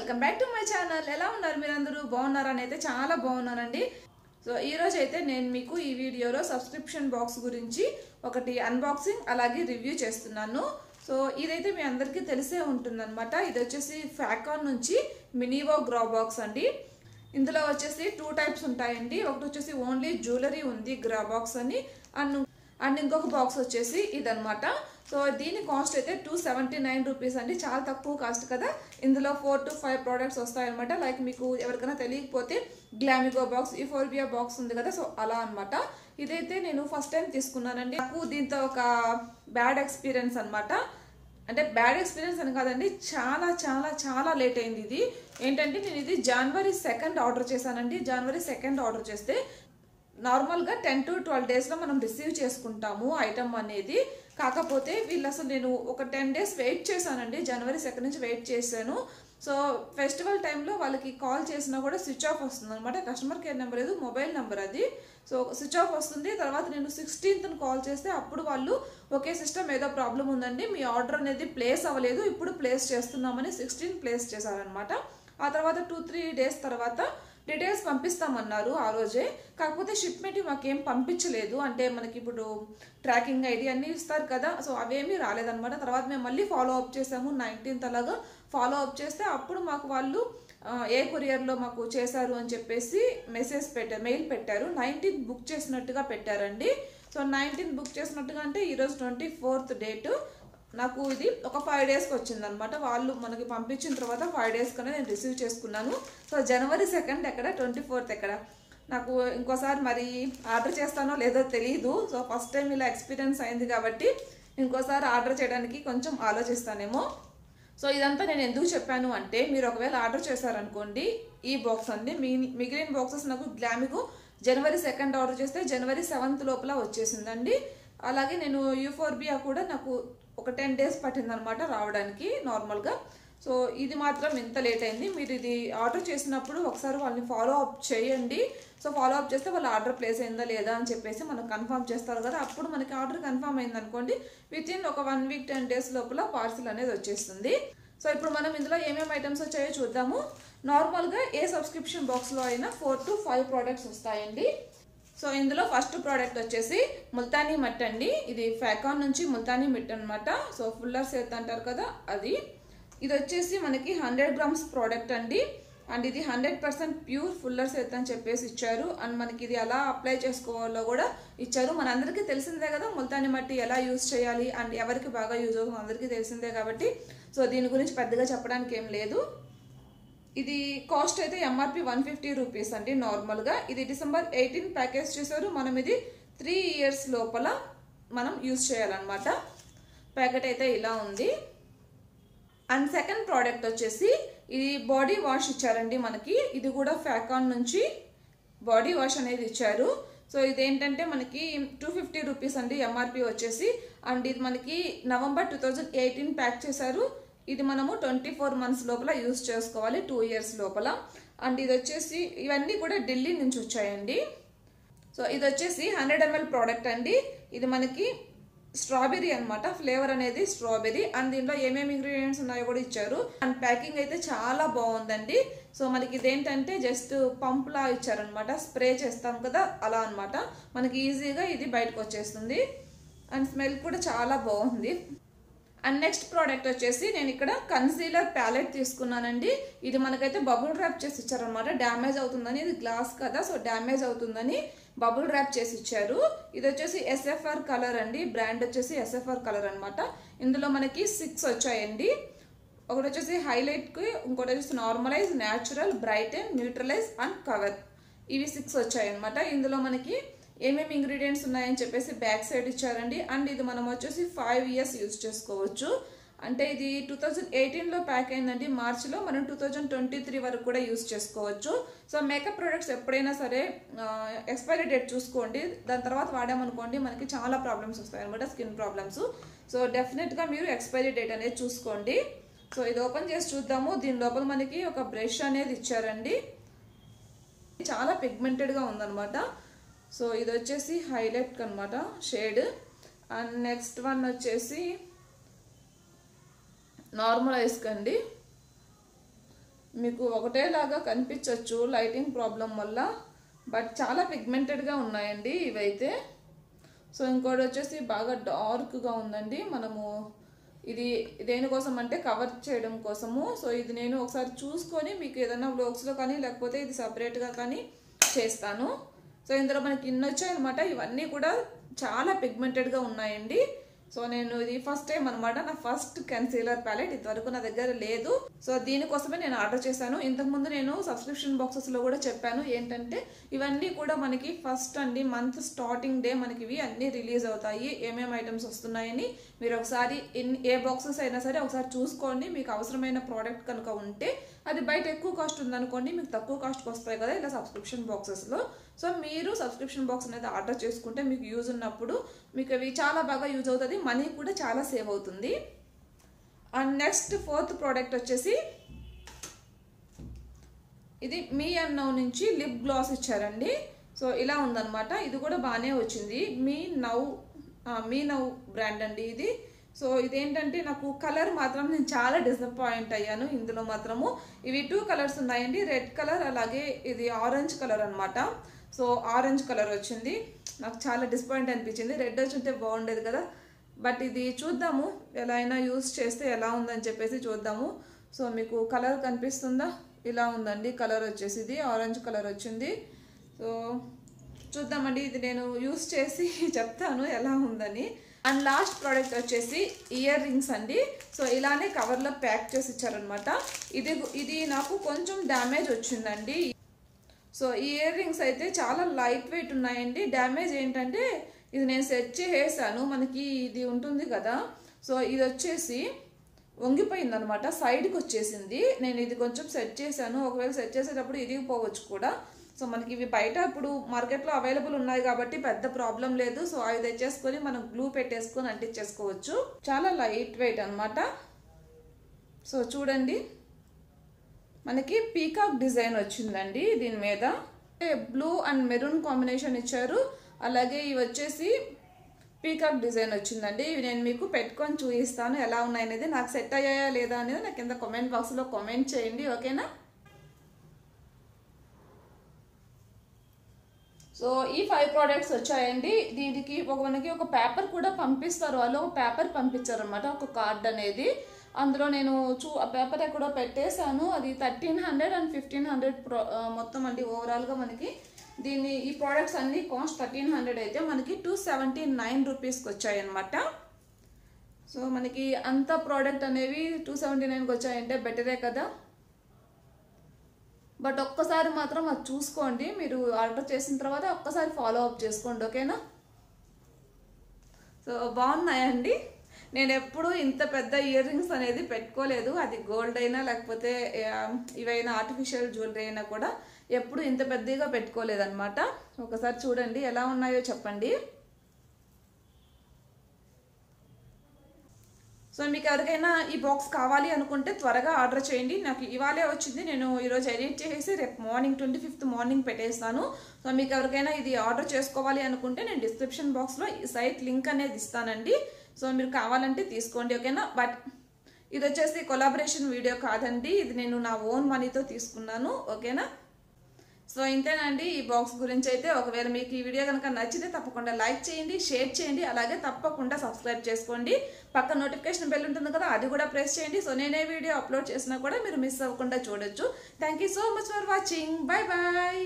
Welcome back to my channel. ఎలా ఉన్నారు మీరందరూ? బాగున్నారని అయితే చాలా బాగున్నానండి. సో ఈ రోజు అయితే నేను మీకు ఈ వీడియోలో సబ్స్క్రిప్షన్ బాక్స్ గురించి ఒకటి అన్బాక్సింగ్ అలాగే రివ్యూ చేస్తున్నాను. సో ఇదైతే మీ అందరికీ తెలిసే ఉంటుందన్నమాట. ఇది వచ్చేసి ఫ్యాకాన్ నుంచి మినివో గ్రో బాక్స్ అండి. ఇందులో వచ్చేసి 2 టైప్స్ ఉంటాయండి. ఒకటి వచ్చేసి ఓన్లీ జ్యువెలరీ ఉంది గ్రో బాక్స్ అని, అండ్ ఇంకొక బాక్స్ వచ్చేసి ఇదన్నమాట. సో దీని కాస్ట్ అయితే 279 రూపీస్ అండి. చాలా తక్కువ కాస్ట్ కదా. ఇందులో 4 to 5 ప్రోడక్ట్స్ వస్తాయన్నమాట. లైక్ మీకు ఎవరికైనా తెలియకపోతే గ్లామిగో బాక్స్, యూఫోర్బియా బాక్స్ ఉంది కదా, సో అలా అనమాట. ఇదైతే నేను ఫస్ట్ టైం తీసుకున్నానండి. నాకు దీంతో ఒక బ్యాడ్ ఎక్స్పీరియన్స్ అనమాట. అంటే బ్యాడ్ ఎక్స్పీరియన్స్ అని కాదండి, చాలా చాలా చాలా లేట్ అయింది. ఇది ఏంటంటే నేను ఇది January 2 ఆర్డర్ చేశానండి. January 2 ఆర్డర్ చేస్తే నార్మల్గా 10 to 12 డేస్లో మనం రిసీవ్ చేసుకుంటాము ఐటమ్ అనేది. కాకపోతే వీళ్ళు అసలు నేను ఒక 10 డేస్ వెయిట్ చేశానండి. January 2 నుంచి వెయిట్ చేశాను. సో ఫెస్టివల్ టైంలో వాళ్ళకి కాల్ చేసినా కూడా స్విచ్ ఆఫ్ వస్తుంది అనమాట. కస్టమర్ కేర్ నెంబర్ లేదు, మొబైల్ నెంబర్ అది. సో స్విచ్ ఆఫ్ వస్తుంది. తర్వాత నేను 16th కాల్ చేస్తే అప్పుడు వాళ్ళు ఒకే సిస్టమ్ ఏదో ప్రాబ్లం ఉందండి, మీ ఆర్డర్ అనేది ప్లేస్ అవ్వలేదు, ఇప్పుడు ప్లేస్ చేస్తున్నామని 16 ప్లేస్ చేశారనమాట. ఆ తర్వాత 2-3 డేస్ తర్వాత డీటెయిల్స్ పంపిస్తామన్నారు ఆ రోజే. కాకపోతే షిప్మెంట్ మాకేం పంపించలేదు. అంటే మనకి ఇప్పుడు ట్రాకింగ్ ఐడి అన్నీ ఇస్తారు కదా, సో అవేమీ రాలేదన్నమాట. తర్వాత మేము మళ్ళీ ఫాలో అప్ చేసాము. 19th అలాగా ఫాలో అప్ చేస్తే అప్పుడు మాకు వాళ్ళు ఏ కొరియర్లో మాకు చేశారు అని చెప్పేసి మెయిల్ పెట్టారు. 19th బుక్ చేసినట్టుగా పెట్టారండి. సో 19th బుక్ చేసినట్టుగా అంటే ఈరోజు 24th డేటు. నాకు ఇది ఒక 5 డేస్కి వచ్చిందనమాట. వాళ్ళు మనకి పంపించిన తర్వాత 5 డేస్ కన్నా నేను రిసీవ్ చేసుకున్నాను. సో January 2 ఎక్కడ, 24th ఎక్కడ? నాకు ఇంకోసారి మరి ఆర్డర్ చేస్తానో లేదో తెలియదు. సో ఫస్ట్ టైం ఇలా ఎక్స్పీరియన్స్ అయింది కాబట్టి ఇంకోసారి ఆర్డర్ చేయడానికి కొంచెం ఆలోచిస్తానేమో. సో ఇదంతా నేను ఎందుకు చెప్పాను అంటే, మీరు ఒకవేళ ఆర్డర్ చేశారనుకోండి ఈ బాక్స్ అండి, మిగిలిన బాక్సెస్ నాకు గ్లామిగో January 2 ఆర్డర్ చేస్తే January 7 లోపల వచ్చేసిందండి. అలాగే నేను యూఫోర్బియా కూడా నాకు ఒక 10 డేస్ పట్టిందనమాట రావడానికి నార్మల్గా. సో ఇది మాత్రం ఎంత లేట్ అయింది. మీరు ఇది ఆర్డర్ చేసినప్పుడు ఒకసారి వాళ్ళని ఫాలో అప్ చేయండి. సో ఫాలో అప్ చేస్తే వాళ్ళు ఆర్డర్ ప్లేస్ అయిందా లేదా అని చెప్పేసి మనకు కన్ఫర్మ్ చేస్తారు కదా. అప్పుడు మనకి ఆర్డర్ కన్ఫర్మ్ అయింది అనుకోండి, వితిన్ ఒక 1 week 10 days లోపల పార్సిల్ అనేది వచ్చేస్తుంది. సో ఇప్పుడు మనం ఇందులో ఏమేమి ఐటమ్స్ వచ్చాయో చూద్దాము. నార్మల్గా ఏ సబ్స్క్రిప్షన్ బాక్స్లో అయినా 4 to 5 ప్రోడక్ట్స్ వస్తాయండి. సో ఇందులో ఫస్ట్ ప్రోడక్ట్ వచ్చేసి ముల్తానీ మట్టి అండి. ఇది ఫ్యాకాన్ నుంచి ముల్తానీ మట్టి అనమాట. సో ఫుల్లర్ సెట్ అంటారు కదా అది. ఇది వచ్చేసి మనకి 100 grams ప్రోడక్ట్ అండి. అండ్ ఇది 100% ప్యూర్ ఫుల్లర్ సెట్ అని చెప్పేసి ఇచ్చారు. అండ్ మనకి ఇది ఎలా అప్లై చేసుకోవాలో కూడా ఇచ్చారు. మనందరికీ తెలిసిందే కదా ముల్తానీ మట్టి ఎలా యూజ్ చేయాలి అండ్ ఎవరికి బాగా యూజ్ అవుతుంది అందరికీ తెలిసిందే కాబట్టి సో దీని గురించి పెద్దగా చెప్పడానికి ఏం లేదు. ఇది కాస్ట్ అయితే MRP 150 రూపీస్ అండి నార్మల్గా. ఇది December 18 ప్యాకేజ్ చేశారు. మనం ఇది 3 years లోపల మనం యూజ్ చేయాలన్నమాట. ప్యాకెట్ అయితే ఇలా ఉంది. అండ్ సెకండ్ ప్రోడక్ట్ వచ్చేసి ఇది బాడీ వాష్ ఇచ్చారండి మనకి. ఇది కూడా ఫ్యాకాన్ నుంచి బాడీ వాష్ అనేది ఇచ్చారు. సో ఇదేంటంటే మనకి 250 రూపీస్ అండి MRP వచ్చేసి. అండ్ ఇది మనకి November 2018 ప్యాక్ చేశారు. ఇది మనము 24 months లోపల యూజ్ చేసుకోవాలి, 2 years లోపల. అండ్ ఇది వచ్చేసి ఇవన్నీ కూడా ఢిల్లీ నుంచి వచ్చాయండి. సో ఇది వచ్చేసి 100 ml ప్రోడక్ట్ అండి. ఇది మనకి స్ట్రాబెర్రీ అనమాట, ఫ్లేవర్ అనేది స్ట్రాబెర్రీ. అండ్ దీంట్లో ఏమేమి ఇంగ్రీడియంట్స్ ఉన్నాయో కూడా ఇచ్చారు. అండ్ ప్యాకింగ్ అయితే చాలా బాగుందండి. సో మనకి ఇదేంటంటే జస్ట్ పంప్లా ఇచ్చారనమాట, స్ప్రే చేస్తాం కదా అలా అనమాట. మనకి ఈజీగా ఇది బయటకు వచ్చేస్తుంది. అండ్ స్మెల్ కూడా చాలా బాగుంది. అండ్ నెక్స్ట్ ప్రోడక్ట్ వచ్చేసి నేను ఇక్కడ కన్సీలర్ ప్యాలెట్ తీసుకున్నానండి. ఇది మనకైతే బబుల్ ర్యాప్ చేసి ఇచ్చారనమాట. డ్యామేజ్ అవుతుందని, ఇది గ్లాస్ కదా సో డ్యామేజ్ అవుతుందని బబుల్ ర్యాప్ చేసి ఇచ్చారు. ఇది వచ్చేసి SFR కలర్ అండి. బ్రాండ్ వచ్చేసి SFR కలర్ అనమాట. ఇందులో మనకి 6 వచ్చాయండి. ఒకటి వచ్చేసి హైలైట్కి, ఇంకోటి వచ్చేసి normalize, natural, brighten, neutralize and cover. ఇవి 6 వచ్చాయన్నమాట. ఇందులో మనకి ఏమేమి ఇంగ్రీడియంట్స్ ఉన్నాయని చెప్పేసి బ్యాక్ సైడ్ ఇచ్చారండి. అండ్ ఇది మనం వచ్చేసి 5 years యూజ్ చేసుకోవచ్చు. అంటే ఇది 2018లో ప్యాక్ అయిందండి మార్చిలో. మనం 2023 వరకు కూడా యూజ్ చేసుకోవచ్చు. సో మేకప్ ప్రొడక్ట్స్ ఎప్పుడైనా సరే ఎక్స్పైరీ డేట్ చూసుకోండి. దాని తర్వాత వాడామనుకోండి మనకి చాలా ప్రాబ్లమ్స్ వస్తాయి అనమాట, స్కిన్ ప్రాబ్లమ్స్. సో డెఫినెట్గా మీరు ఎక్స్పైరీ డేట్ అనేది చూసుకోండి. సో ఇది ఓపెన్ చేసి చూద్దాము. దీని లోపల మనకి ఒక బ్రష్ అనేది ఇచ్చారండి. చాలా పిగ్మెంటెడ్గా ఉందన్నమాట. సో ఇది వచ్చేసి హైలైట్ అనమాట షేడ్. అండ్ నెక్స్ట్ వన్ వచ్చేసి నార్మల్ ఐస్ కండి. మీకు ఒకటేలాగా కనిపించవచ్చు లైటింగ్ ప్రాబ్లం వల్ల, బట్ చాలా పిగ్మెంటెడ్గా ఉన్నాయండి ఇవైతే. సో ఇంకోటి వచ్చేసి బాగా డార్క్గా ఉందండి. మనము ఇది దేనికోసం అంటే కవర్ చేయడం కోసము. సో ఇది నేను ఒకసారి చూసుకొని మీకు ఏదైనా వ్లాగ్స్లో కానీ లేకపోతే ఇది సపరేట్గా కానీ చేస్తాను. సో ఇందులో మనకి ఇన్ని వచ్చాయన్నమాట. ఇవన్నీ కూడా చాలా పిగ్మెంటెడ్గా ఉన్నాయండి. సో నేను ఇది ఫస్ట్ టైం అనమాట, నా ఫస్ట్ కన్సీలర్ ప్యాలెట్. ఇంతవరకు నా దగ్గర లేదు. సో దీనికోసమే నేను ఆర్డర్ చేశాను. ఇంతకుముందు నేను సబ్స్క్రిప్షన్ బాక్సెస్లో కూడా చెప్పాను ఏంటంటే ఇవన్నీ కూడా మనకి ఫస్ట్ అండి మంత్ స్టార్టింగ్ డే మనకి ఇవి అన్నీ రిలీజ్ అవుతాయి, ఏమేమి ఐటమ్స్ వస్తున్నాయని. మీరు ఒకసారి ఏ బాక్సెస్ అయినా సరే ఒకసారి చూసుకోండి. మీకు అవసరమైన ప్రోడక్ట్ కనుక ఉంటే అది బయట ఎక్కువ కాస్ట్ ఉందనుకోండి, మీకు తక్కువ కాస్ట్కి వస్తాయి కదా ఇలా సబ్స్క్రిప్షన్ బాక్సెస్లో. సో మీరు సబ్స్క్రిప్షన్ బాక్స్ అనేది ఆర్డర్ చేసుకుంటే మీకు యూజ్ ఉన్నప్పుడు మీకు అవి చాలా బాగా యూజ్ అవుతుంది, మనీ కూడా చాలా సేవ్ అవుతుంది. అండ్ నెక్స్ట్ 4th ప్రోడక్ట్ వచ్చేసి ఇది మీ అండ్ నౌ నుంచి లిప్ గ్లాస్ ఇచ్చారండి. సో ఇలా ఉందన్నమాట. ఇది కూడా బాగానే వచ్చింది. మీ నౌ బ్రాండ్ అండి ఇది. సో ఇదేంటంటే నాకు కలర్ మాత్రం నేను చాలా డిసప్పాయింట్ అయ్యాను. ఇందులో మాత్రము ఇవి 2 కలర్స్ ఉన్నాయండి, రెడ్ కలర్ అలాగే ఇది ఆరెంజ్ కలర్ అనమాట. సో ఆరెంజ్ కలర్ వచ్చింది. నాకు చాలా డిసప్పాయింట్ అనిపించింది. రెడ్ వచ్చి ఉంటే బాగుండేది కదా. బట్ ఇది చూద్దాము, ఎలా అయినా యూస్ చేస్తే ఎలా ఉందని చెప్పేసి చూద్దాము. సో మీకు కలర్ కనిపిస్తుందా? ఇలా ఉందండి కలర్ వచ్చేసి. ఇది ఆరెంజ్ కలర్ వచ్చింది. సో చూద్దామండి, ఇది నేను యూస్ చేసి చెప్తాను ఎలా ఉందని. అండ్ లాస్ట్ ప్రోడక్ట్ వచ్చేసి ఇయర్ రింగ్స్ అండి. సో ఇలానే కవర్లో ప్యాక్ చేసి ఇచ్చారనమాట. ఇది నాకు కొంచెం డ్యామేజ్ వచ్చిందండి. సో ఈ ఇయర్ రింగ్స్ అయితే చాలా లైట్ వెయిట్ ఉన్నాయండి. డ్యామేజ్ ఏంటంటే ఇది నేను సెట్ చేసాను, మనకి ఇది ఉంటుంది కదా. సో ఇది వచ్చేసి వంగిపోయింది అనమాట, సైడ్కి వచ్చేసింది. నేను ఇది కొంచెం సెట్ చేశాను, ఒకవేళ సెట్ చేసేటప్పుడు ఇరిగిపోవచ్చు కూడా. సో మనకి ఇవి బయట ఇప్పుడు మార్కెట్లో అవైలబుల్ ఉన్నాయి కాబట్టి పెద్ద ప్రాబ్లం లేదు. సో అవి తెచ్చేసుకొని మనం గ్లూ పెట్టేసుకొని అంటించేసుకోవచ్చు. చాలా లైట్ వెయిట్ అనమాట. సో చూడండి, మనకి పీకాక్ డిజైన్ వచ్చిందండి దీని మీద. బ్లూ అండ్ మెరూన్ కాంబినేషన్ ఇచ్చారు. అలాగే ఇవి వచ్చేసి పీకాక్ డిజైన్ వచ్చిందండి. ఇవి నేను మీకు పెట్టుకొని చూపిస్తాను ఎలా ఉన్నాయనేది. నాకు సెట్ అయ్యాయా లేదా అనేది నాకు కింద కామెంట్ బాక్స్లో కామెంట్ చేయండి, ఓకేనా. సో ఈ 5 ప్రోడక్ట్స్ వచ్చాయండి. దీనికి మనకి ఒక పేపర్ కూడా పంపిస్తారు వాళ్ళు. ఒక పేపర్ పంపించారు అనమాట, ఒక కార్డ్ అనేది. అందులో నేను ఆ పేపర్ ఎక్కడో పెట్టేశాను. అది 1300 అండ్ 1500 మొత్తం అండి. ఓవరాల్గా మనకి ఈ ప్రోడక్ట్స్ అన్ని కాస్ట్ 1300 అయితే మనకి 279 రూపీస్కి వచ్చాయన్నమాట. సో మనకి అంత ప్రోడక్ట్ అనేవి 279కి వచ్చాయంటే బెటరే కదా. బట్ ఒక్కసారి మాత్రం అది చూసుకోండి, మీరు ఆర్డర్ చేసిన తర్వాత ఒక్కసారి ఫాలో అప్ చేసుకోండి, ఓకేనా. సో బాగున్నాయండి. నేను ఎప్పుడు ఇంత పెద్ద ఇయర్ రింగ్స్ అనేది పెట్టుకోలేదు. అది గోల్డ్ అయినా లేకపోతే ఇవైనా ఆర్టిఫిషియల్ జ్యువెలరీ అయినా కూడా ఎప్పుడు ఇంత పెద్దగా పెట్టుకోలేదన్నమాట. ఒకసారి చూడండి ఎలా ఉన్నాయో చెప్పండి. సో మీకు ఎవరికైనా ఈ బాక్స్ కావాలి అనుకుంటే త్వరగా ఆర్డర్ చేయండి. నాకు ఇవాళే వచ్చింది, నేను ఈరోజు ఎడిట్ చేసి రేపు మార్నింగ్ 25th మార్నింగ్ పెట్టేస్తాను. సో మీకు ఎవరికైనా ఇది ఆర్డర్ చేసుకోవాలి అనుకుంటే నేను డిస్క్రిప్షన్ బాక్స్లో ఈ సైట్ లింక్ అనేది ఇస్తానండి. సో మీరు కావాలంటే తీసుకోండి, ఓకేనా. బట్ ఇది వచ్చేసి కొలాబరేషన్ వీడియో కాదండి, ఇది నేను నా ఓన్ మనీతో తీసుకున్నాను, ఓకేనా. సో ఇంతేనండి ఈ బాక్స్ గురించి అయితే. ఒకవేళ మీకు ఈ వీడియో కనుక నచ్చితే తప్పకుండా లైక్ చేయండి, షేర్ చేయండి, అలాగే తప్పకుండా సబ్స్క్రైబ్ చేసుకోండి. పక్క నోటిఫికేషన్ బెల్ ఉంటుంది కదా, అది కూడా ప్రెస్ చేయండి. సో నేనే వీడియో అప్లోడ్ చేసినా కూడా మీరు మిస్ అవ్వకుండా చూడొచ్చు. Thank you so much for watching. Bye bye.